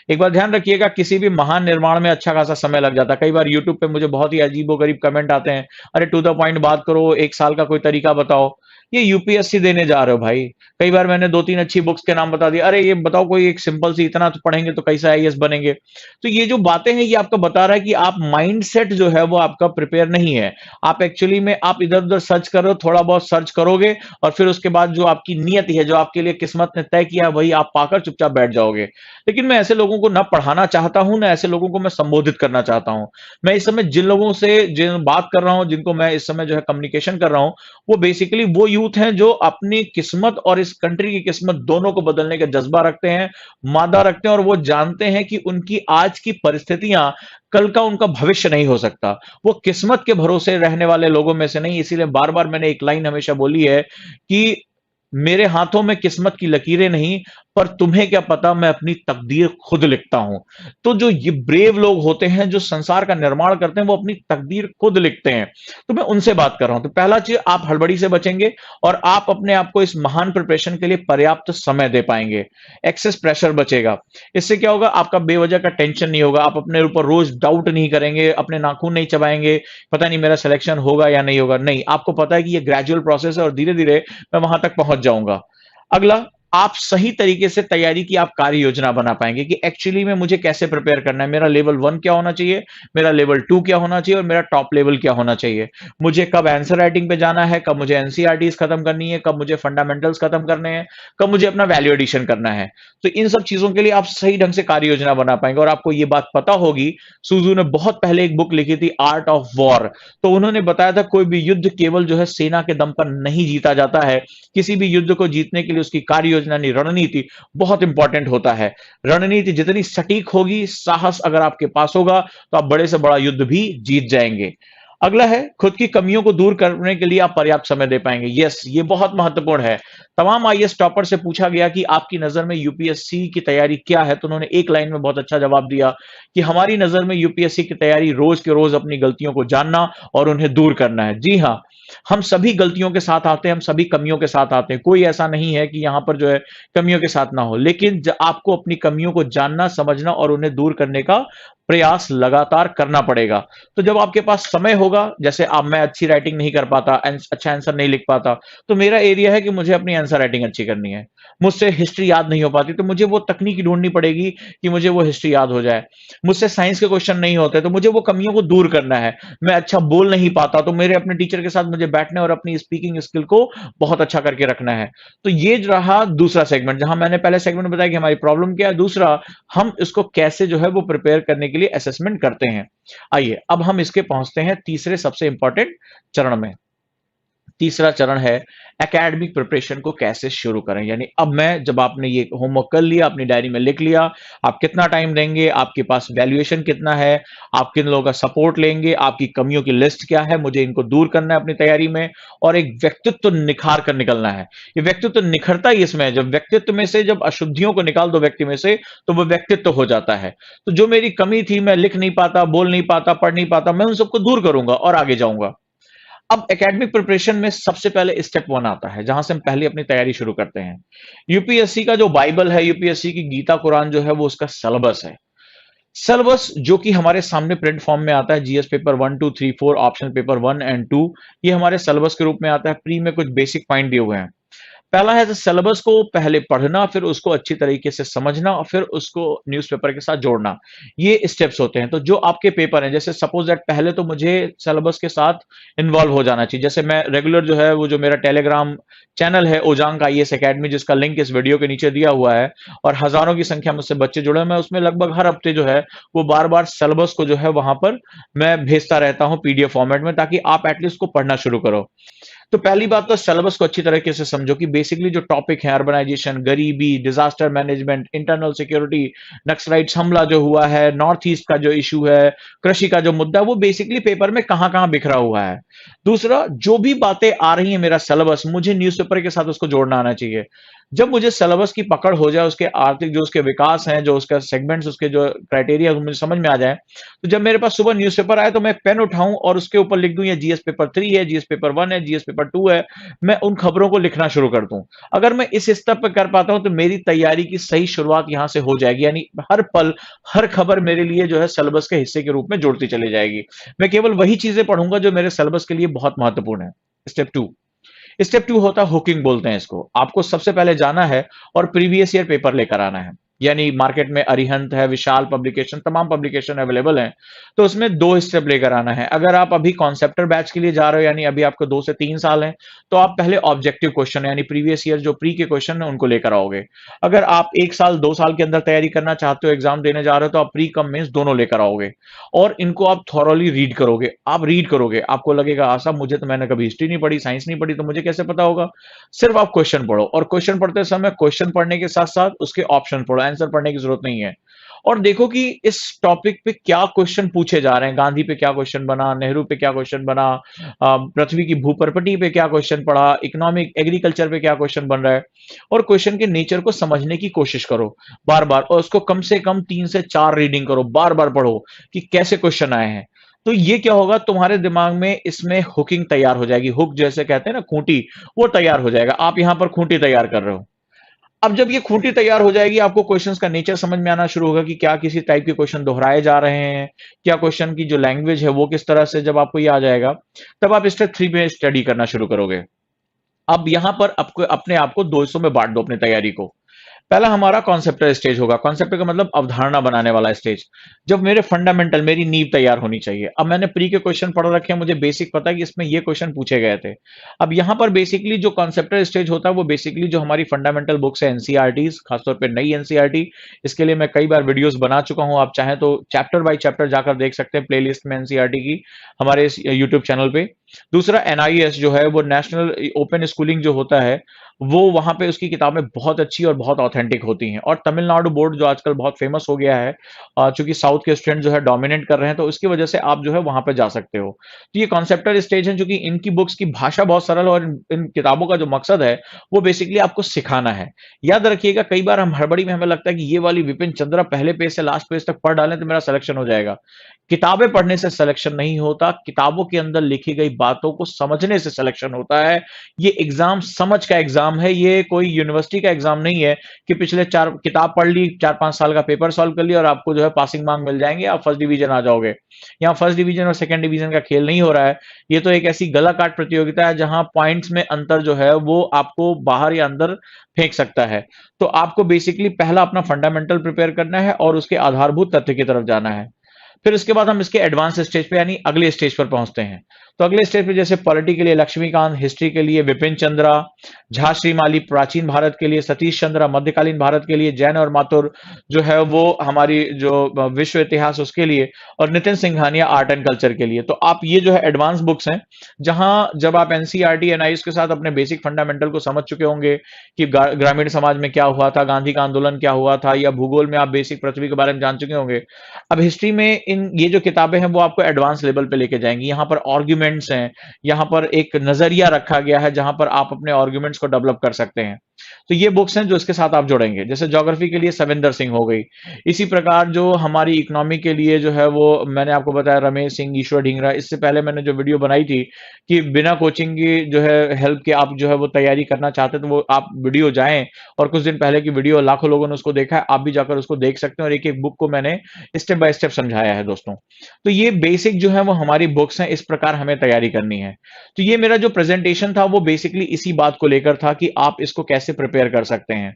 एक बार ध्यान रखिएगा, किसी भी महान निर्माण में अच्छा खासा समय लग जाता है। कई बार यूट्यूब पे मुझे बहुत ही अजीबोगरीब कमेंट आते हैं, अरे टू द पॉइंट बात करो, 1 साल का कोई तरीका बताओ। ये यूपीएससी देने जा रहे हो भाई। कई बार मैंने 2-3 अच्छी बुक्स के नाम बता दिए, अरे ये बताओ कोई एक सिंपल सी, इतना तो पढ़ेंगे तो कैसे आईएएस बनेंगे। तो ये जो बातें हैं, ये आपको बता रहा है कि आप माइंडसेट जो है वो आपका प्रिपेयर नहीं है। आप एक्चुअली में आप इधर-उधर सर्च कर रहे हो, थोड़ा बहुत सर्च करोगे और फिर उसके बाद जो आपकी नियति है, जो आपके लिए किस्मत ने तय किया है, वही आप पाकर चुपचाप बैठ जाओगे। लेकिन मैं ऐसे लोगों को ना पढ़ाना चाहता हूं, ना ऐसे लोगों को मैं संबोधित करना चाहता हूं। मैं इस समय जिन लोगों से जिन बात कर रहा हूं, जिनको मैं इस समय जो है कम्युनिकेशन कर रहा हूं, वो बेसिकली वो यूथ हैं जो अपनी किस्मत और इस कंट्री की किस्मत दोनों को बदलने का जज्बा रखते हैं, मादा रखते हैं, और वो जानते हैं कि उनकी आज की परिस्थितियां कल का उनका भविष्य नहीं हो सकता। वो किस्मत के भरोसे रहने वाले लोगों में से नहीं। इसीलिए बार बार मैंने एक लाइन हमेशा बोली है कि मेरे हाथों में किस्मत की लकीरें नहीं, पर तुम्हें क्या पता, मैं अपनी तकदीर खुद लिखता हूं। तो जो ये ब्रेव लोग होते हैं, जो संसार का निर्माण करते हैं, वो अपनी तकदीर खुद लिखते हैं। तो मैं उनसे बात कर रहा हूं। तो पहला चीज, आप हड़बड़ी से बचेंगे और आप अपने आप को इस महान प्रिपरेशन के लिए पर्याप्त समय दे पाएंगे। एक्सेस प्रेशर बचेगा। इससे क्या होगा, आपका बेवजह का टेंशन नहीं होगा, आप अपने ऊपर रोज डाउट नहीं करेंगे, अपने नाखून नहीं चबाएंगे, पता नहीं मेरा सिलेक्शन होगा या नहीं होगा। नहीं, आपको पता है कि ये ग्रेजुअल प्रोसेस है और धीरे धीरे मैं वहां तक पहुंच जाऊंगा। अगला, आप सही तरीके से तैयारी की आप कार्य योजना बना पाएंगे कि एक्चुअली में मुझे कैसे प्रिपेयर करना है, मेरा लेवल 1 क्या होना चाहिए, मेरा लेवल 2 क्या होना चाहिए और मेरा टॉप लेवल क्या होना चाहिए। मुझे कब आंसर राइटिंग पे जाना है, कब मुझे एनसीईआरटीज खत्म करनी है, कब मुझे फंडामेंटल्स खत्म करने हैं, कब मुझे अपना वैल्यू एडिशन करना है। तो इन सब चीजों के लिए आप सही ढंग से कार्य योजना बना पाएंगे। और आपको ये बात पता होगी, सूजू ने बहुत पहले एक बुक लिखी थी, आर्ट ऑफ वॉर। तो उन्होंने बताया था, कोई भी युद्ध केवल जो है सेना के दम पर नहीं जीता जाता है। किसी भी युद्ध को जीतने के लिए उसकी कार्य योजना नहीं, रणनीति बहुत इंपॉर्टेंट होता है। रणनीति जितनी सटीक होगी, साहस अगर आपके पास होगा, तो आप बड़े से बड़ा युद्ध भी जीत जाएंगे। अगला है, खुद की कमियों को दूर करने के लिए आप पर्याप्त समय दे पाएंगे। यस, ये बहुत महत्वपूर्ण है। तमाम आईएएस टॉपर से पूछा गया कि आपकी नजर में यूपीएससी की तैयारी क्या है, तो उन्होंने एक लाइन में बहुत अच्छा जवाब दिया कि हमारी नजर में यूपीएससी की तैयारी रोज के रोज अपनी गलतियों को जानना और उन्हें दूर करना है। जी हाँ, हम सभी गलतियों के साथ आते हैं, हम सभी कमियों के साथ आते हैं। कोई ऐसा नहीं है कि यहां पर जो है कमियों के साथ ना हो, लेकिन आपको अपनी कमियों को जानना, समझना और उन्हें दूर करने का प्रयास लगातार करना पड़ेगा। तो जब आपके पास समय होगा, जैसे अब मैं अच्छी राइटिंग नहीं कर पाता, अच्छा आंसर नहीं लिख पाता, तो मेरा एरिया है कि मुझे अपनी आंसर राइटिंग अच्छी करनी है। मुझसे हिस्ट्री याद नहीं हो पाती, तो मुझे वो तकनीक ढूंढनी पड़ेगी कि मुझे वो हिस्ट्री याद हो जाए। मुझसे साइंस के क्वेश्चन नहीं होते, तो मुझे वो कमियों को दूर करना है। मैं अच्छा बोल नहीं पाता, तो मेरे अपने टीचर के साथ मुझे बैठने और अपनी स्पीकिंग स्किल को बहुत अच्छा करके रखना है। तो ये रहा दूसरा सेगमेंट, जहां मैंने पहले सेगमेंट में बताया कि हमारी प्रॉब्लम क्या है, दूसरा हम इसको कैसे जो है वो प्रिपेयर करने के लिए असेसमेंट करते हैं। आइए अब हम इसके पहुंचते हैं तीसरे सबसे इंपॉर्टेंट चरण में। तीसरा चरण है, एकेडमिक प्रिपरेशन को कैसे शुरू करें। यानी अब मैं, जब आपने ये होमवर्क कर लिया, अपनी डायरी में लिख लिया, आप कितना टाइम देंगे, आपके पास वैल्यूएशन कितना है, आप किन लोगों का सपोर्ट लेंगे, आपकी कमियों की लिस्ट क्या है, मुझे इनको दूर करना है अपनी तैयारी में, और एक व्यक्तित्व निखार कर निकलना है। ये व्यक्तित्व निखरता ही इसमें है, जब व्यक्तित्व में से जब अशुद्धियों को निकाल दो व्यक्ति में से, तो वो व्यक्तित्व हो जाता है। तो जो मेरी कमी थी, मैं लिख नहीं पाता, बोल नहीं पाता, पढ़ नहीं पाता, मैं उन सबको दूर करूंगा और आगे जाऊंगा। अब एकेडमिक प्रिपरेशन में सबसे पहले स्टेप 1 आता है, जहां से हम पहले अपनी तैयारी शुरू करते हैं। यूपीएससी का जो बाइबल है, यूपीएससी की गीता कुरान जो है, वो उसका सिलेबस है। सिलेबस जो कि हमारे सामने प्रिंट फॉर्म में आता है, GS paper 1 2 3 4, optional paper 1 and 2, ये हमारे सिलेबस के रूप में आता है। प्री में कुछ बेसिक पॉइंट दिए हुए हैं। पहला है, सिलेबस को पहले पढ़ना, फिर उसको अच्छी तरीके से समझना और फिर उसको न्यूज़पेपर के साथ जोड़ना। ये स्टेप्स होते हैं। तो जो आपके पेपर हैं, जैसे सपोज दैट पहले तो मुझे सिलेबस के साथ इन्वॉल्व हो जाना चाहिए। जैसे मैं रेगुलर जो है, वो जो मेरा टेलीग्राम चैनल है, ओजांग आईएएस एकेडमी, जिसका लिंक इस वीडियो के नीचे दिया हुआ है, और हजारों की संख्या में मुझसे बच्चे जुड़े हैं, मैं उसमें लगभग हर हफ्ते जो है वो बार बार सिलेबस को जो है वहां पर मैं भेजता रहता हूं पीडीएफ फॉर्मेट में, ताकि आप एटलीस्ट को पढ़ना शुरू करो। तो पहली बात तो सिलेबस को अच्छी तरीके से समझो कि बेसिकली जो टॉपिक है, अर्बनाइजेशन, गरीबी, disaster management, internal security, Naxalites हमला जो हुआ है, नॉर्थ ईस्ट का जो इशू है, कृषि का जो मुद्दा, वो बेसिकली पेपर में कहां कहां बिखरा हुआ है। दूसरा, जो भी बातें आ रही हैं मेरा सिलेबस, मुझे न्यूज़पेपर के साथ उसको जोड़ना आना चाहिए। जब मुझे सिलेबस की पकड़ हो जाए, उसके आर्थिक जो उसके विकास हैं, जो उसका सेगमेंट्स, उसके जो क्राइटेरिया मुझे समझ में आ जाए, तो जब मेरे पास सुबह न्यूज़पेपर आए तो मैं पेन उठाऊँ और उसके ऊपर लिख दूँ ये जीएस पेपर 3 है, जीएस पेपर 1 है, जीएस पेपर 2 है, मैं उन खबरों को लिखना शुरू कर दूँ। अगर मैं इस स्तर पे कर पाता हूँ तो मेरी तैयारी की सही शुरुआत यहाँ से हो जाएगी, यानी हर पल, हर खबर मेरे लिए जो है सिलेबस के हिस्से के रूप में जुड़ती चली जाएगी। मैं केवल वही चीज़ें पढ़ूँगा जो मेरे सिलेबस के लिए बहुत महत्वपूर्ण है। स्टेप 2, स्टेप 2 होता है हुकिंग बोलते हैं इसको। आपको सबसे पहले जाना है और प्रीवियस ईयर पेपर लेकर आना है। यानी मार्केट में अरिहंत है, विशाल पब्लिकेशन, तमाम पब्लिकेशन अवेलेबल हैं। तो उसमें 2 स्टेप लेकर आना है। अगर आप अभी कॉन्सेप्टर बैच के लिए जा रहे हो यानी अभी आपको 2 से 3 साल हैं, तो आप पहले ऑब्जेक्टिव क्वेश्चन यानी प्रीवियस ईयर जो प्री के क्वेश्चन हैं उनको लेकर आओगे। अगर आप 1 साल, 2 साल के अंदर तैयारी करना चाहते हो, एग्ज़ाम देने जा रहे हो तो आप प्री कम मेंस दोनों लेकर आओगे और इनको आप थॉरोली रीड करोगे। आप रीड करोगे, आपको लगेगा साहब मुझे तो मैंने कभी हिस्ट्री नहीं पढ़ी, साइंस नहीं पढ़ी तो मुझे कैसे पता होगा? सिर्फ आप क्वेश्चन पढ़ो और क्वेश्चन पढ़ते समय क्वेश्चन पढ़ने के साथ-साथ उसके ऑप्शन पढ़ो, आंसर पढ़ने की ज़रूरत नहीं है। और देखो कि इस टॉपिक पे क्या क्वेश्चन पूछे जा रहे हैं, गांधी पे क्या क्वेश्चन बना, नेहरू पे क्या क्वेश्चन बना, पृथ्वी की भूप्रपटी पे क्या क्वेश्चन पड़ा, इकोनॉमिक एग्रीकल्चर पे क्या क्वेश्चन बन रहा है और क्वेश्चन के नेचर को समझने की कोशिश करो बार-बार और उसको कम से कम 3 से 4 रीडिंग करो, बार-बार पढ़ो कि कैसे क्वेश्चन आए हैं। तो ये क्या होगा तुम्हारे दिमाग में इसमें हुकिंग तैयार हो जाएगी, हुक जैसे कहते हैं ना खूंटी, वो तैयार हो जाएगा। आप यहाँ पर खूंटी तैयार कर रहे हो। अब जब ये खूंटी तैयार हो जाएगी, आपको क्वेश्चंस का नेचर समझ में आना शुरू होगा कि क्या किसी टाइप के क्वेश्चन दोहराए जा रहे हैं, क्या क्वेश्चन की जो लैंग्वेज है वो किस तरह से, जब आपको ये आ जाएगा, तब आप स्टेप 3 में स्टडी करना शुरू करोगे। अब यहाँ पर आपको अपने आप को 2 हिस्सों में बाँट दो अपनी तैयारी को। पहला हमारा कॉन्सेप्टल स्टेज होगा। कॉन्सेप्ट का मतलब अवधारणा बनाने वाला स्टेज। जब मेरे फंडामेंटल मेरी नींव तैयार होनी चाहिए। अब मैंने प्री के क्वेश्चन पढ़ रखे हैं, मुझे बेसिक पता है कि इसमें ये क्वेश्चन पूछे गए थे। अब यहाँ पर बेसिकली जो कॉन्सेप्टल स्टेज होता है वो बेसिकली जो हमारी फंडामेंटल बुक्स है एनसीईआरटीज़, खासतौर पे नई एनसीईआरटी, इसके लिए मैं कई बार वीडियोज़ बना चुका हूँ। आप चाहें तो चैप्टर बाय चैप्टर जाकर देख सकते हैं प्लेलिस्ट में एनसीईआरटी की, हमारे इस यूट्यूब चैनल पे। दूसरा एनआईएस जो है वो नेशनल ओपन स्कूलिंग जो होता है, वो वहाँ पे उसकी किताबें बहुत अच्छी और बहुत ऑथेंटिक होती हैं और तमिलनाडु बोर्ड जो आजकल बहुत फेमस हो गया है, चूँकि साउथ के स्टूडेंट जो है डोमिनेट कर रहे हैं, तो उसकी वजह से आप जो है वहाँ पे जा सकते हो। तो ये कॉन्सेप्टुअल स्टेज है, चूँकि इनकी बुक्स की भाषा बहुत सरल है और इन किताबों का जो मकसद है, वो बेसिकली आपको सिखाना है। याद रखिएगा कई बार हम हड़बड़ी में हमें लगता है कि ये वाली विपिन चंद्रा पहले पेज से लास्ट पेज तक पढ़ डालें तो मेरा सिलेक्शन हो जाएगा। किताबें पढ़ने से सिलेक्शन नहीं होता, किताबों के अंदर लिखी गई बातों को समझने से सिलेक्शन होता है। ये एग्ज़ाम समझ का एग्ज़ाम है, ये कोई यूनिवर्सिटी का एग्ज़ाम नहीं है कि पिछले 4 किताब पढ़ ली, 4-5 साल का पेपर सॉल्व कर लिया और आपको जो है पासिंग मार्क मिल जाएँगे, आप फर्स्ट डिवीज़न आ जाओगे। यहाँ फर्स्ट डिवीज़न और सेकंड डिवीज़न का खेल नहीं हो रहा है। ये तो एक ऐसी गला काट प्रतियोगिता है जहाँ पॉइंट्स में अंतर जो है वो आपको बाहर या अंदर फेंक सकता है। तो आपको बेसिकली पहला अपना फंडामेंटल प्रिपेयर करना है और उसके आधारभूत तथ्य की तरफ जाना है। फिर उसके बाद हम इसके एडवांस स्टेज पे यानी अगले स्टेज पर पहुंचते हैं। तो अगले स्टेज पे जैसे पॉलिटी के लिए लक्ष्मीकांत, हिस्ट्री के लिए विपिन चंद्रा, झा श्रीमाली प्राचीन भारत के लिए, सतीश चंद्रा मध्यकालीन भारत के लिए, जैन और माथुर जो है वो हमारी जो विश्व इतिहास उसके लिए और Nitin Singhania art and culture के लिए। तो आप ये जो है एडवांस बुक्स हैं, जहां जब आप एनसीईआरटी एनआईएस के साथ अपने बेसिक फंडामेंटल को समझ चुके होंगे कि ग्रामीण समाज में क्या हुआ था, गांधी का आंदोलन क्या हुआ था, या भूगोल में आप बेसिक पृथ्वी के बारे में जान चुके होंगे। अब हिस्ट्री में इन ये जो किताबें हैं वो आपको एडवांस लेवल पे लेके जाएंगी। यहाँ पर आर्ग्यूमेंट्स हैं, यहाँ पर एक नजरिया रखा गया है जहां पर आप अपने आर्ग्यूमेंट्स को डेवलप कर सकते हैं। तो ये बुक्स हैं जो इसके साथ आप जोड़ेंगे। जैसे ज्योग्राफी के लिए सविंदर सिंह हो गई, इसी प्रकार जो हमारी इकोनॉमी के लिए जो है वो मैंने आपको बताया रमेश सिंह, ईश्वर ढींगरा। इससे पहले मैंने जो वीडियो बनाई थी कि बिना कोचिंग की जो है हेल्प के आप जो है वो तैयारी करना चाहते हैं, तो वो आप वीडियो जाएं और कुछ दिन पहले की वीडियो लाखों लोगों ने उसको देखा है, आप भी जाकर उसको देख सकते हैं और एक एक बुक को मैंने स्टेप बाय स्टेप समझाया है दोस्तों। तो ये बेसिक जो है वो हमारी बुक्स हैं, इस प्रकार हमें तैयारी करनी है। तो ये मेरा जो प्रेजेंटेशन था वो बेसिकली इसी बात को लेकर था कि आप इसको कैसे प्रिपेयर कर सकते हैं।